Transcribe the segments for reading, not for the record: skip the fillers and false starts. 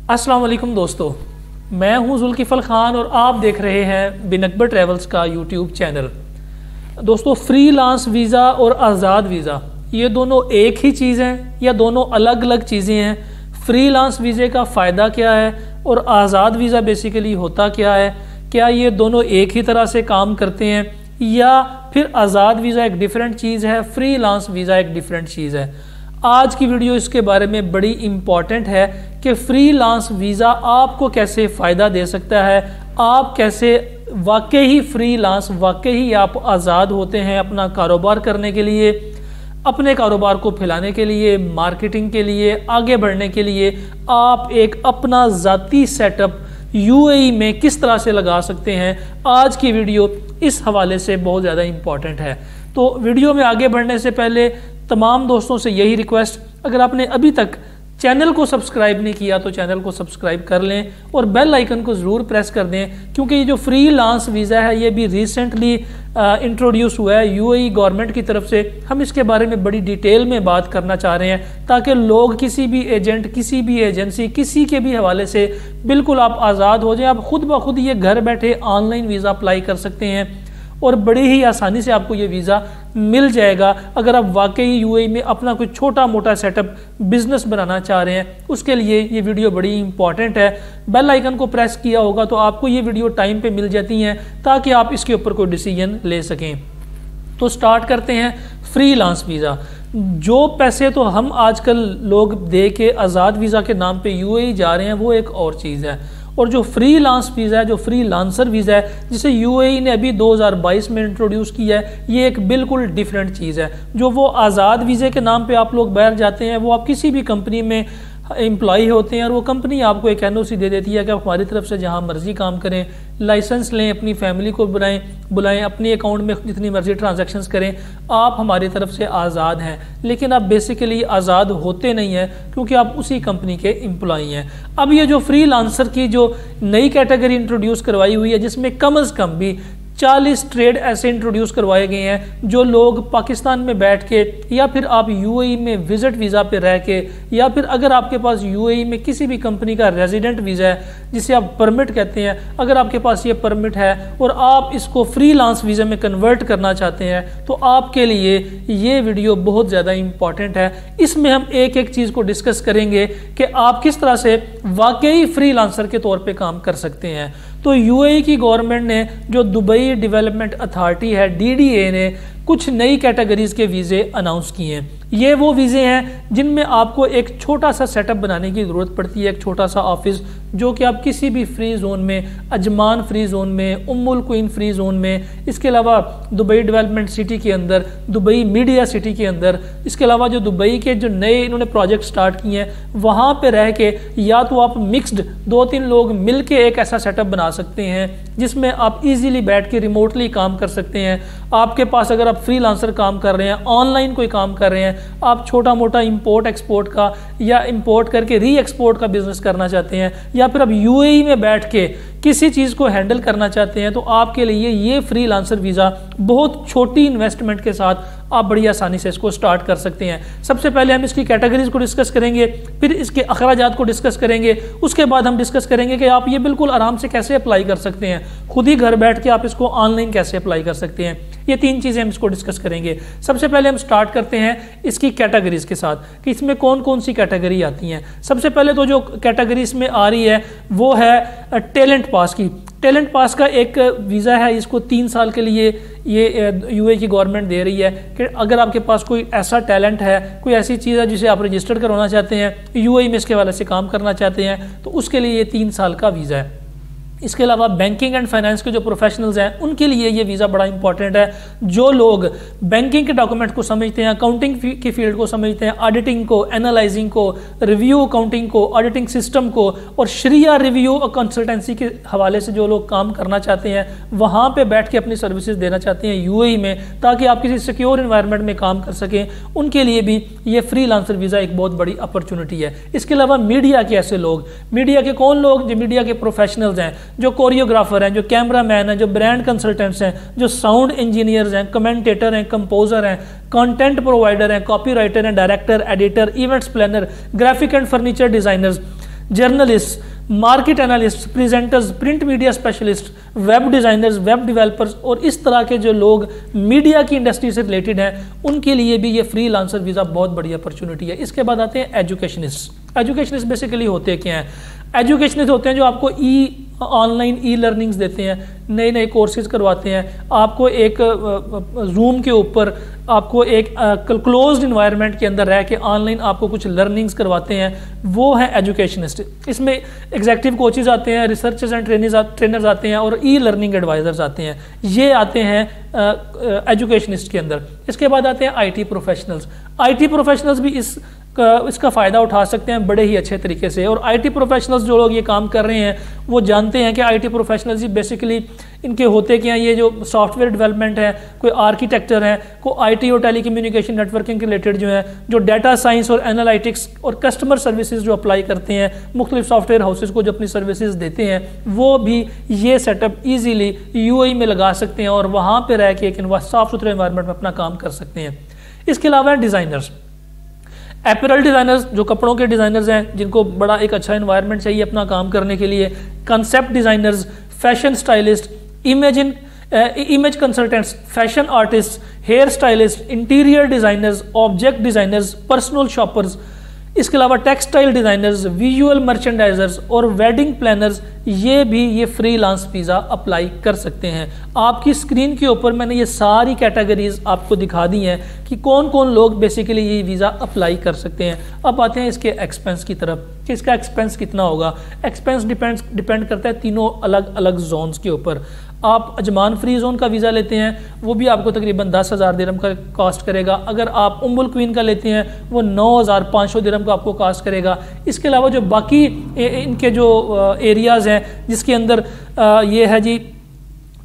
अस्सलाम वालेकुम दोस्तों, मैं हूं जुल्किफल खान और आप देख रहे हैं बिन अकबर ट्रैवल्स का यूट्यूब चैनल। दोस्तों, फ्रीलांस वीज़ा और आज़ाद वीज़ा ये दोनों एक ही चीज़ हैं या दोनों अलग अलग चीज़ें हैं? फ्रीलांस वीज़े का फ़ायदा क्या है और आज़ाद वीज़ा बेसिकली होता क्या है? क्या ये दोनों एक ही तरह से काम करते हैं या फिर आज़ाद वीज़ा एक डिफरेंट चीज़ है, फ्रीलांस वीज़ा एक डिफरेंट चीज़ है? आज की वीडियो इसके बारे में बड़ी इम्पॉर्टेंट है कि फ्रीलांस वीज़ा आपको कैसे फ़ायदा दे सकता है, आप कैसे वाकई ही फ्रीलांस, वाकई ही आप आज़ाद होते हैं अपना कारोबार करने के लिए, अपने कारोबार को फैलाने के लिए, मार्केटिंग के लिए, आगे बढ़ने के लिए आप एक अपना ज़ाती सेटअप यूएई में किस तरह से लगा सकते हैं। आज की वीडियो इस हवाले से बहुत ज़्यादा इम्पॉर्टेंट है। तो वीडियो में आगे बढ़ने से पहले तमाम दोस्तों से यही रिक्वेस्ट, अगर आपने अभी तक चैनल को सब्सक्राइब नहीं किया तो चैनल को सब्सक्राइब कर लें और बेल आइकन को ज़रूर प्रेस कर दें, क्योंकि ये जो फ्रीलांस वीज़ा है ये भी रिसेंटली इंट्रोड्यूस हुआ है यूएई गवर्नमेंट की तरफ से। हम इसके बारे में बड़ी डिटेल में बात करना चाह रहे हैं ताकि लोग, किसी भी एजेंट, किसी भी एजेंसी, किसी के भी हवाले से बिल्कुल आप आज़ाद हो जाएं। आप खुद ब खुद ये घर बैठे ऑनलाइन वीज़ा अप्लाई कर सकते हैं और बड़ी ही आसानी से आपको ये वीज़ा मिल जाएगा। अगर आप वाकई यूएई में अपना कोई छोटा मोटा सेटअप बिजनेस बनाना चाह रहे हैं, उसके लिए ये वीडियो बड़ी इंपॉर्टेंट है। बेल आइकन को प्रेस किया होगा तो आपको ये वीडियो टाइम पे मिल जाती हैं ताकि आप इसके ऊपर कोई डिसीजन ले सकें। तो स्टार्ट करते हैं फ्रीलांस वीज़ा। जो पैसे तो हम आजकल लोग दे के आज़ाद वीज़ा के नाम पे यूएई जा रहे हैं वो एक और चीज़ है, और जो फ्रीलांस वीज़ा है, जो फ्रीलांसर वीज़ा है जिसे यूएई ने अभी 2022 में इंट्रोड्यूस किया है, ये एक बिल्कुल डिफरेंट चीज़ है। जो वो आज़ाद वीज़े के नाम पे आप लोग बाहर जाते हैं, वो आप किसी भी कंपनी में एम्प्लॉय होते हैं और वो कंपनी आपको एक एनओसी दे देती है कि आप हमारी तरफ से जहाँ मर्जी काम करें, लाइसेंस लें, अपनी फैमिली को बुलाएं, अपने अकाउंट में जितनी मर्जी ट्रांजैक्शंस करें, आप हमारी तरफ से आज़ाद हैं। लेकिन आप बेसिकली आज़ाद होते नहीं हैं क्योंकि आप उसी कंपनी के एम्प्लॉय हैं। अब ये जो फ्रीलांसर की जो नई कैटेगरी इंट्रोड्यूस करवाई हुई है, जिसमें कम अज़ कम भी 40 ट्रेड ऐसे इंट्रोड्यूस करवाए गए हैं जो लोग पाकिस्तान में बैठ के, या फिर आप यूएई में विजिट वीज़ा पे रह के, या फिर अगर आपके पास यूएई में किसी भी कंपनी का रेजिडेंट वीज़ा है जिसे आप परमिट कहते हैं, अगर आपके पास ये परमिट है और आप इसको फ्रीलांस वीज़ा में कन्वर्ट करना चाहते हैं तो आपके लिए ये वीडियो बहुत ज़्यादा इंपॉर्टेंट है। इसमें हम एक एक चीज़ को डिस्कस करेंगे कि आप किस तरह से वाकई फ्रीलांसर के तौर पर काम कर सकते हैं। तो यूएई की गवर्नमेंट ने, जो दुबई डेवलपमेंट अथॉरिटी है, डीडीए ने कुछ नई कैटेगरीज के वीज़े अनाउंस किए हैं। ये वो वीज़े हैं जिनमें आपको एक छोटा सा सेटअप बनाने की ज़रूरत पड़ती है, एक छोटा सा ऑफिस, जो कि आप किसी भी फ्री जोन में, अजमान फ्री जोन में, उम्मुल क्वीन फ्री जोन में, इसके अलावा दुबई डेवलपमेंट सिटी के अंदर, दुबई मीडिया सिटी के अंदर, इसके अलावा जो दुबई के जो नए इन्होंने प्रोजेक्ट स्टार्ट किए हैं वहाँ पर रह के, या तो आप मिक्सड 2-3 लोग मिल के एक ऐसा सेटअप बना सकते हैं जिसमें आप इजीली बैठ के रिमोटली काम कर सकते हैं। आपके पास, अगर आप फ्रीलांसर काम कर रहे हैं, ऑनलाइन कोई काम कर रहे हैं, आप छोटा मोटा इंपोर्ट एक्सपोर्ट का या इंपोर्ट करके री एक्सपोर्ट का बिजनेस करना चाहते हैं, या फिर आप यूएई में बैठ के किसी चीज़ को हैंडल करना चाहते हैं, तो आपके लिए ये फ्रीलांसर वीज़ा बहुत छोटी इन्वेस्टमेंट के साथ आप बड़ी आसानी से इसको स्टार्ट कर सकते हैं। सबसे पहले हम इसकी कैटेगरीज को डिस्कस करेंगे, फिर इसके अखराजात को डिस्कस करेंगे, उसके बाद हम डिस्कस करेंगे कि आप ये बिल्कुल आराम से कैसे अप्लाई कर सकते हैं, खुद ही घर बैठ के आप इसको ऑनलाइन कैसे अप्लाई कर सकते हैं। ये 3 चीज़ें हम इसको डिस्कस करेंगे। सबसे पहले हम स्टार्ट करते हैं इसकी कैटेगरीज के साथ कि इसमें कौन कौन सी कैटेगरी आती हैं। सबसे पहले तो जो कैटेगरी इसमें आ रही है वो है टैलेंट पास की। टैलेंट पास का एक वीज़ा है, इसको 3 साल के लिए ये यूएई की गवर्नमेंट दे रही है कि अगर आपके पास कोई ऐसा टैलेंट है, कोई ऐसी चीज़ है जिसे आप रजिस्टर्ड करवाना चाहते हैं, यूएई में इसके वाले से काम करना चाहते हैं, तो उसके लिए ये 3 साल का वीज़ा है। इसके अलावा बैंकिंग एंड फाइनेंस के जो प्रोफेशनल्स हैं उनके लिए ये वीज़ा बड़ा इंपॉर्टेंट है। जो लोग बैंकिंग के डॉक्यूमेंट को समझते हैं, अकाउंटिंग की फील्ड को समझते हैं, ऑडिटिंग को, एनालाइजिंग को, रिव्यू अकाउंटिंग को, ऑडिटिंग सिस्टम को और शरिया रिव्यू कंसल्टेंसी के हवाले से जो लोग काम करना चाहते हैं, वहाँ पर बैठ के अपनी सर्विसेज देना चाहते हैं यूएई में, ताकि आप किसी सिक्योर इन्वायरमेंट में काम कर सकें, उनके लिए भी ये फ्रीलांसर वीज़ा एक बहुत बड़ी अपॉर्चुनिटी है। इसके अलावा मीडिया के ऐसे लोग, मीडिया के कौन लोग, जो मीडिया के प्रोफेशनल्स हैं, जो कोरियोग्राफर हैं, जो कैमरा मैन हैं, जो ब्रांड कंसल्टेंट्स हैं, जो साउंड इंजीनियर्स हैं, कमेंटेटर हैं, कंपोजर हैं, कंटेंट प्रोवाइडर हैं, कॉपीराइटर हैं, director, editor, events planner, graphic and furniture designers, journalist, market analyst, presenters, print media specialist, web designers, web developers और इस तरह के जो लोग मीडिया की इंडस्ट्री से रिलेटेड हैं उनके लिए भी ये फ्री लांसर वीज़ा बहुत बड़ी अपॉर्चुनिटी है। इसके बाद आते हैं एजुकेशनिस्ट। एजुकेशनिस्ट बेसिकली होते क्या हैं? एजुकेशनिस्ट होते हैं जो आपको ऑनलाइन ई लर्निंग्स देते हैं, नए नए कोर्सेज करवाते हैं, आपको एक जूम के ऊपर आपको एक क्लोज्ड इन्वायरमेंट के अंदर रह के ऑनलाइन आपको कुछ लर्निंग्स करवाते हैं, वो है एजुकेशनिस्ट। इसमें एग्जेक्टिव कोचेज आते हैं, रिसर्चर्स एंड ट्रेनर्स आते हैं और ई लर्निंग एडवाइजर्स आते हैं, ये आते हैं एजुकेशनिस्ट के अंदर। इसके बाद आते हैं आईटी प्रोफेशनल्स। आईटी प्रोफेशनल्स भी इसका फ़ायदा उठा सकते हैं बड़े ही अच्छे तरीके से। और आईटी प्रोफेशनल्स जो लोग ये काम कर रहे हैं वो जानते हैं कि आईटी प्रोफेशनल्स ही बेसिकली इनके होते क्या हैं, ये जो सॉफ्टवेयर डेवलपमेंट है, कोई आर्किटेक्चर है, कोई आईटी और टेलीकम्युनिकेशन नेटवर्किंग के रिलेटेड जो है, जो डाटा साइंस और एनालिटिक्स और कस्टमर सर्विसेज जो अप्लाई करते हैं, मुख्तलिफ सॉफ्टवेयर हाउसेज को जो अपनी सर्विसेज देते हैं, वो भी ये सेटअप ईजीली यूएई में लगा सकते हैं और वहाँ पर रह के एक साफ सुथरे एनवायरनमेंट में अपना काम कर सकते हैं। इसके अलावा डिज़ाइनर्स, एपरल डिज़ाइनर्स जो कपड़ों के डिज़ाइनर्स हैं, जिनको बड़ा एक अच्छा एनवायरनमेंट चाहिए अपना काम करने के लिए, concept designers, fashion stylist, image consultants, fashion artist, hair stylist, interior designers, object designers, personal shoppers, इसके अलावा टेक्सटाइल डिज़ाइनर्स, विजुअल मर्चेंडाइजर्स और वेडिंग प्लानर्स, ये भी ये फ्रीलांस वीज़ा अप्लाई कर सकते हैं। आपकी स्क्रीन के ऊपर मैंने ये सारी कैटेगरीज आपको दिखा दी हैं कि कौन कौन लोग बेसिकली ये वीज़ा अप्लाई कर सकते हैं। अब आते हैं इसके एक्सपेंस की तरफ कि इसका एक्सपेंस कितना होगा। एक्सपेंस डिपेंड करता है तीनों अलग अलग जोन्स के ऊपर। आप अजमान फ्री जोन का वीज़ा लेते हैं वो भी आपको तकरीबन 10,000 दिरहम का कॉस्ट करेगा। अगर आप उम्मुल क्वीन का लेते हैं वो 9,500 दिरहम का आपको कॉस्ट करेगा। इसके अलावा जो बाकी इनके जो एरियाज़ हैं जिसके अंदर ये है जी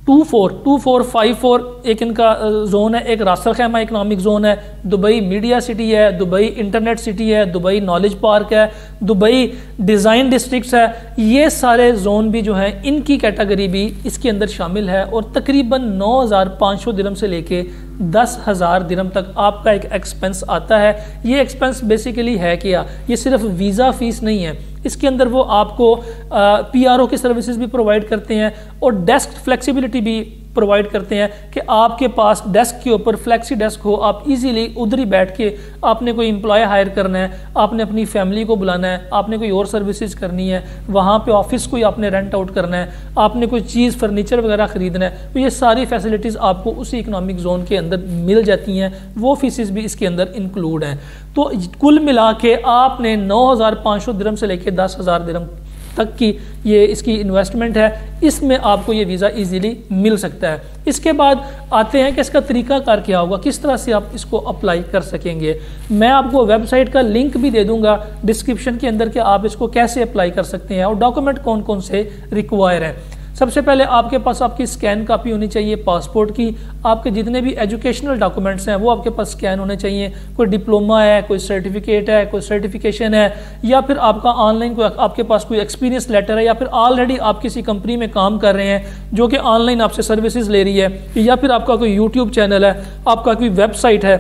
2454 एक इनका जोन है, एक रासल खैमा इकनॉमिक जोन है, दुबई मीडिया सिटी है, दुबई इंटरनेट सिटी है, दुबई नॉलेज पार्क है, दुबई डिज़ाइन डिस्ट्रिक्ट्स है। ये सारे जोन भी जो हैं इनकी कैटेगरी भी इसके अंदर शामिल है और तकरीबन 9,500 दिरहम से लेके 10,000 दिरहम तक आपका एक एक्सपेंस आता है। ये एक्सपेंस बेसिकली है क्या, ये सिर्फ वीज़ा फ़ीस नहीं है, इसके अंदर वो आपको पीआरओ की सर्विसेज भी प्रोवाइड करते हैं और डेस्क फ्लेक्सिबिलिटी भी प्रोवाइड करते हैं कि आपके पास डेस्क के ऊपर फ्लेक्सी डेस्क हो, आप इजीली उधर ही बैठ के आपने कोई एम्प्लॉय हायर करना है, आपने अपनी फैमिली को बुलाना है, आपने कोई और सर्विसेज करनी है, वहाँ पे ऑफिस कोई आपने रेंट आउट करना है, आपने कोई चीज़ फर्नीचर वगैरह ख़रीदना है, तो ये सारी फैसिलिटीज़ आपको उसी इकनॉमिक जोन के अंदर मिल जाती हैं। वो फीसिस भी इसके अंदर इंक्लूड हैं। तो कुल मिला के आपने 9,500 दिरहम से लेकर 10,000 दिरहम तक की ये इसकी इन्वेस्टमेंट है, इसमें आपको ये वीज़ा इजीली मिल सकता है। इसके बाद आते हैं कि इसका तरीकाकार क्या होगा, किस तरह से आप इसको अप्लाई कर सकेंगे। मैं आपको वेबसाइट का लिंक भी दे दूंगा डिस्क्रिप्शन के अंदर कि आप इसको कैसे अप्लाई कर सकते हैं और डॉक्यूमेंट कौन कौन से रिक्वायर हैं। सबसे पहले आपके पास आपकी स्कैन कापी होनी चाहिए पासपोर्ट की, आपके जितने भी एजुकेशनल डॉक्यूमेंट्स हैं वो आपके पास स्कैन होने चाहिए। कोई डिप्लोमा है, कोई सर्टिफिकेट है, कोई सर्टिफिकेशन है, या फिर आपका ऑनलाइन कोई आपके पास कोई एक्सपीरियंस लेटर है, या फिर ऑलरेडी आप किसी कंपनी में काम कर रहे हैं जो कि ऑनलाइन आपसे सर्विसेज ले रही है, या फिर आपका कोई यूट्यूब चैनल है, आपका कोई वेबसाइट है,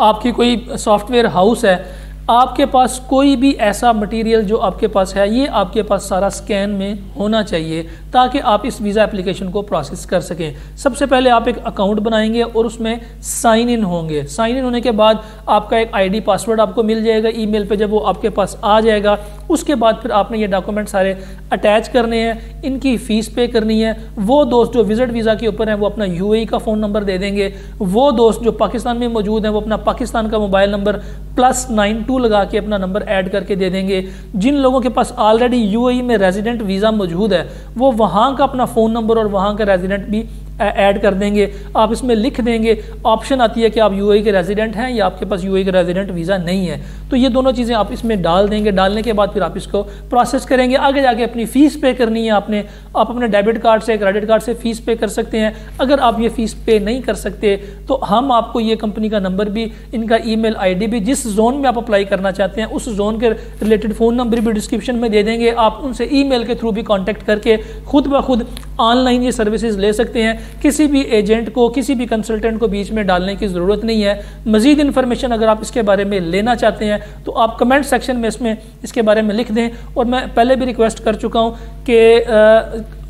आपकी कोई सॉफ्टवेयर हाउस है, आपके पास कोई भी ऐसा मटेरियल जो आपके पास है ये आपके पास सारा स्कैन में होना चाहिए ताकि आप इस वीज़ा एप्लीकेशन को प्रोसेस कर सकें। सबसे पहले आप एक अकाउंट बनाएंगे और उसमें साइन इन होंगे। साइन इन होने के बाद आपका एक आईडी पासवर्ड आपको मिल जाएगा ईमेल पे, जब वो आपके पास आ जाएगा उसके बाद फिर आपने ये डॉक्यूमेंट सारे अटैच करने हैं, इनकी फ़ीस पे करनी है। वो दोस्त जो विजिट वीज़ा के ऊपर हैं वो अपना यूएई का फ़ोन नंबर दे देंगे, वो दोस्त जो पाकिस्तान में मौजूद हैं वो अपना पाकिस्तान का मोबाइल नंबर +92 लगा के अपना नंबर ऐड करके दे देंगे। जिन लोगों के पास ऑलरेडी यूएई में रेजिडेंट वीज़ा मौजूद है वो वहाँ का अपना फ़ोन नंबर और वहाँ का रेजिडेंट भी ऐड कर देंगे। आप इसमें लिख देंगे, ऑप्शन आती है कि आप यूएई के रेजिडेंट हैं या आपके पास यूएई का रेजिडेंट वीज़ा नहीं है, तो ये दोनों चीज़ें आप इसमें डाल देंगे। डालने के बाद फिर आप इसको प्रोसेस करेंगे। आगे जाके अपनी फ़ीस पे करनी है आपने, आप अपने डेबिट कार्ड से क्रेडिट कार्ड से फ़ीस पे कर सकते हैं। अगर आप ये फ़ीस पे नहीं कर सकते तो हम आपको ये कंपनी का नंबर भी, इनका ईमेल आईडी भी, जिस जोन में आप अप्लाई करना चाहते हैं उस जोन के रिलेटेड फ़ोन नंबर भी डिस्क्रिप्शन में दे देंगे। आप उनसे ईमेल के थ्रू भी कॉन्टैक्ट करके खुद ब खुद ऑनलाइन ये सर्विसेज ले सकते हैं। किसी भी एजेंट को, किसी भी कंसल्टेंट को बीच में डालने की ज़रूरत नहीं है। मज़ीद इन्फॉर्मेशन अगर आप इसके बारे में लेना चाहते हैं तो आप कमेंट सेक्शन में इसके बारे में लिख दें। और मैं पहले भी रिक्वेस्ट कर चुका हूँ कि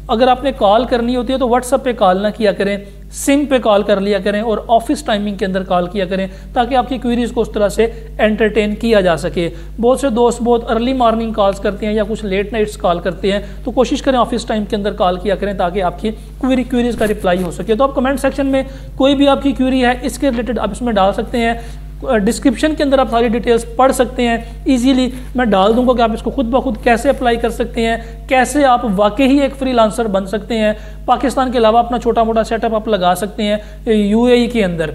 अगर आपने कॉल करनी होती है तो व्हाट्सएप पे कॉल ना किया करें, सिम पे कॉल कर लिया करें और ऑफिस टाइमिंग के अंदर कॉल किया करें, ताकि आपकी क्वेरीज को उस तरह से एंटरटेन किया जा सके। बहुत से दोस्त बहुत अर्ली मॉर्निंग कॉल्स करते हैं या कुछ लेट नाइट्स कॉल करते हैं, तो कोशिश करें ऑफिस टाइम के अंदर कॉल किया करें ताकि आपकी क्वेरीज का रिप्लाई हो सके। तो आप कमेंट सेक्शन में कोई भी आपकी क्वेरी है इसके रिलेटेड आप इसमें डाल सकते हैं। डिस्क्रिप्शन के अंदर आप सारी डिटेल्स पढ़ सकते हैं इजीली। मैं डाल दूंगा कि आप इसको खुद ब खुद कैसे अप्लाई कर सकते हैं, कैसे आप वाकई ही एक फ्रीलांसर बन सकते हैं। पाकिस्तान के अलावा अपना छोटा मोटा सेटअप आप लगा सकते हैं यूएई के अंदर।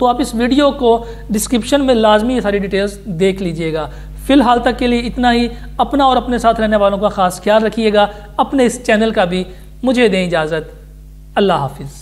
तो आप इस वीडियो को डिस्क्रिप्शन में लाजमी ये सारी डिटेल्स देख लीजिएगा। फिलहाल तक के लिए इतना ही। अपना और अपने साथ रहने वालों का खास ख्याल रखिएगा। अपने इस चैनल का भी मुझे दें इजाज़त। अल्लाह हाफिज़।